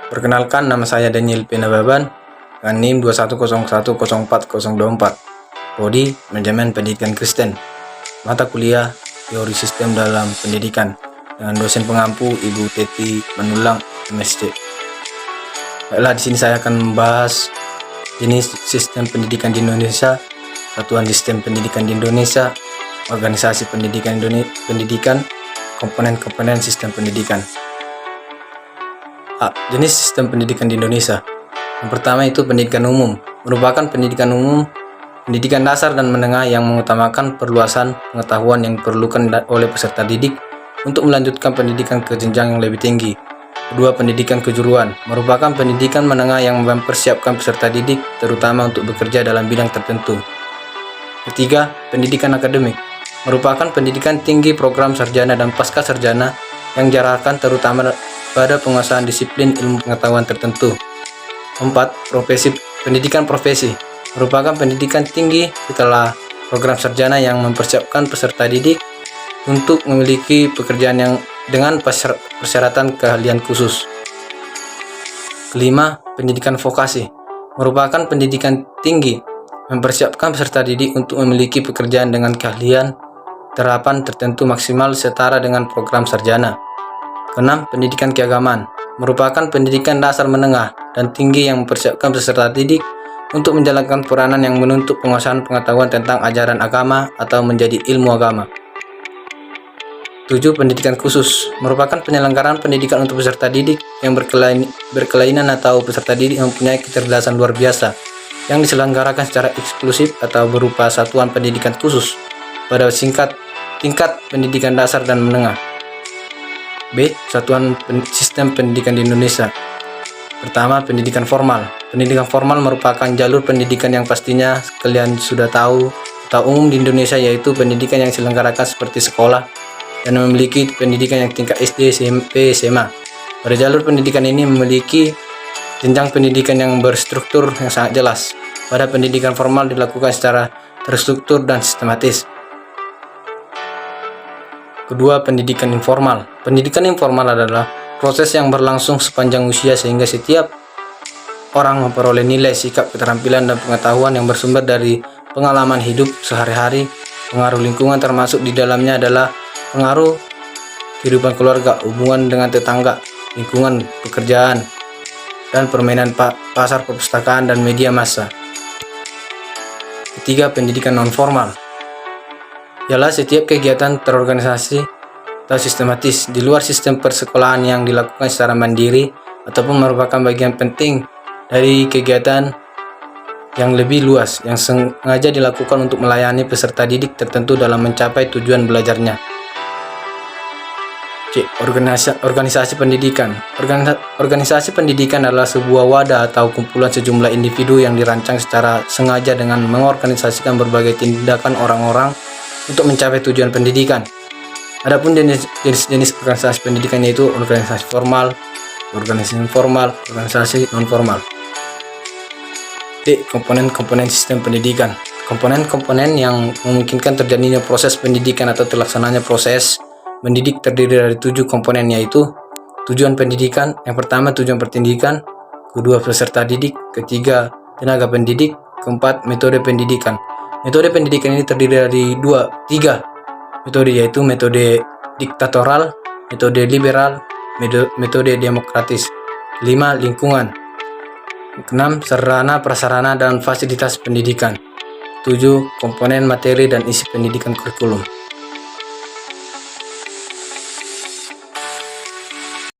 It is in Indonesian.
Perkenalkan, nama saya Daniel Pinababan dengan NIM 21010424. Prodi Manajemen Pendidikan Kristen. Mata kuliah Teori Sistem dalam Pendidikan dengan dosen pengampu Ibu Teti Manulang, MSc. Baiklah, di sini saya akan membahas jenis sistem pendidikan di Indonesia, satuan sistem pendidikan di Indonesia, organisasi pendidikan komponen-komponen sistem pendidikan. Jenis sistem pendidikan di Indonesia. Yang pertama itu pendidikan umum, merupakan pendidikan umum, pendidikan dasar dan menengah yang mengutamakan perluasan pengetahuan yang diperlukan oleh peserta didik untuk melanjutkan pendidikan ke jenjang yang lebih tinggi. Kedua, pendidikan kejuruan, merupakan pendidikan menengah yang mempersiapkan peserta didik terutama untuk bekerja dalam bidang tertentu. Ketiga, pendidikan akademik, merupakan pendidikan tinggi program sarjana dan pasca sarjana yang diarahkan terutama pada penguasaan disiplin ilmu pengetahuan tertentu. 4. Pendidikan profesi, merupakan pendidikan tinggi setelah program sarjana yang mempersiapkan peserta didik untuk memiliki pekerjaan yang dengan persyaratan keahlian khusus. Kelima, pendidikan vokasi, merupakan pendidikan tinggi mempersiapkan peserta didik untuk memiliki pekerjaan dengan keahlian terapan tertentu maksimal setara dengan program sarjana. Keenam, pendidikan keagamaan, merupakan pendidikan dasar menengah dan tinggi yang mempersiapkan peserta didik untuk menjalankan peranan yang menuntut penguasaan pengetahuan tentang ajaran agama atau menjadi ilmu agama. 7. Pendidikan khusus, merupakan penyelenggaraan pendidikan untuk peserta didik yang berkelainan atau peserta didik yang mempunyai kecerdasan luar biasa yang diselenggarakan secara eksklusif atau berupa satuan pendidikan khusus pada tingkat pendidikan dasar dan menengah. B. Satuan sistem pendidikan di Indonesia. Pertama, pendidikan formal. Pendidikan formal merupakan jalur pendidikan yang pastinya kalian sudah tahu atau umum di Indonesia, yaitu pendidikan yang diselenggarakan seperti sekolah dan memiliki pendidikan yang tingkat SD, SMP, SMA. Pada jalur pendidikan ini memiliki jenjang pendidikan yang berstruktur yang sangat jelas. Pada pendidikan formal dilakukan secara terstruktur dan sistematis. Kedua, pendidikan informal. Pendidikan informal adalah proses yang berlangsung sepanjang usia sehingga setiap orang memperoleh nilai, sikap, keterampilan, dan pengetahuan yang bersumber dari pengalaman hidup sehari-hari. Pengaruh lingkungan termasuk di dalamnya adalah pengaruh kehidupan keluarga, hubungan dengan tetangga, lingkungan pekerjaan, dan permainan pasar perpustakaan dan media massa. Ketiga, pendidikan non-formal. Ialah setiap kegiatan terorganisasi atau sistematis di luar sistem persekolahan yang dilakukan secara mandiri ataupun merupakan bagian penting dari kegiatan yang lebih luas yang sengaja dilakukan untuk melayani peserta didik tertentu dalam mencapai tujuan belajarnya. C. Organisasi pendidikan. Organisasi pendidikan adalah sebuah wadah atau kumpulan sejumlah individu yang dirancang secara sengaja dengan mengorganisasikan berbagai tindakan orang-orang untuk mencapai tujuan pendidikan. Adapun jenis-jenis organisasi pendidikan yaitu organisasi formal, organisasi informal, organisasi non-formal. D. Komponen-komponen sistem pendidikan. Komponen-komponen yang memungkinkan terjadinya proses pendidikan atau terlaksananya proses mendidik terdiri dari 7 komponen, yaitu tujuan pendidikan. Yang pertama, tujuan pendidikan. Kedua, peserta didik. Ketiga, tenaga pendidik. Keempat, metode pendidikan. Metode pendidikan ini terdiri dari 3 metode, yaitu metode diktatoral, metode liberal, metode demokratis. 5. Lingkungan. 6. Sarana, prasarana, dan fasilitas pendidikan. 7. Komponen materi dan isi pendidikan kurikulum.